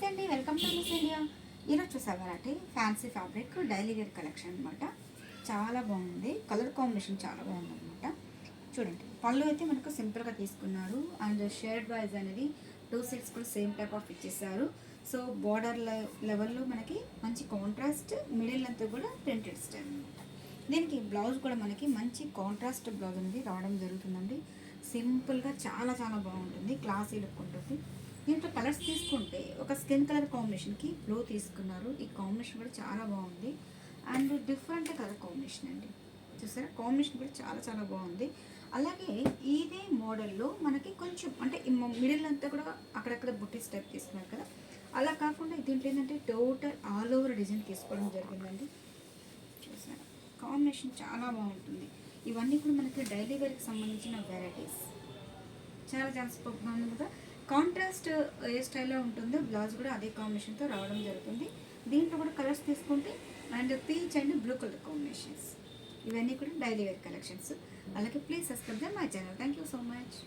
అండి, welcome to miss India. ఈరోజు చూసావారంటే fancy fabric daily wear collection అనమాట. చాలా బాగుంది, కలర్ కాంబినేషన్ చాలా బాగుంది అనమాట. చూడండి, పళ్ళు అయితే మనకు సింపుల్గా తీసుకున్నారు అండ్ షేడ్ వైజ్ అనేది 2 సెట్స్ కూడా సేమ్ టైప్ ఆఫ్ ఇచ్చేసారు. సో బార్డర్ లెవెల్లో మనకి మంచి కాంట్రాస్ట్, మిడిల్ అంతా కూడా ప్రింటెడ్ స్టైల్ అనమాట. దీనికి బ్లౌజ్ కూడా మనకి మంచి కాంట్రాస్ట్ బ్లౌజ్ అనేది రావడం జరుగుతుందండి. సింపుల్గా చాలా చాలా బాగుంటుంది, క్లాసీ లుక్ ఉంటుంది. దీంట్లో కలర్స్ తీసుకుంటే ఒక స్కిన్ కలర్ కాంబినేషన్కి బ్లూ తీసుకున్నారు. ఈ కాంబినేషన్ కూడా చాలా బాగుంది అండ్ డిఫరెంట్ కలర్ కాంబినేషన్ అండి. చూసారా, కాంబినేషన్ కూడా చాలా చాలా బాగుంది. అలాగే ఇదే మోడల్లో మనకి కొంచెం అంటే మిడిల్ అంతా కూడా అక్కడక్కడ బుట్టీస్ టైప్ తీసుకున్నారు కదా, అలా కాకుండా దీంట్లో ఏంటంటే టోటల్ ఆల్ ఓవర్ డిజైన్ తీసుకోవడం జరిగిందండి. చూసారా, కాంబినేషన్ చాలా బాగుంటుంది. ఇవన్నీ కూడా మనకి డైలీ వేర్కి సంబంధించిన వెరైటీస్. చాలా చాలా సూపర్గా ఉంది కదా. కాంట్రాస్ట్ ఏ స్టైల్లో ఉంటుందో బ్లౌజ్ కూడా అదే కాంబినేషన్తో రావడం జరుగుతుంది. దీంట్లో కూడా కలర్స్ తీసుకుంటే and peach and blue colour combinations. ఇవన్నీ కూడా డైలీ వేర్ కలెక్షన్స్. అలాగే please subscribe my channel. Thank you so much.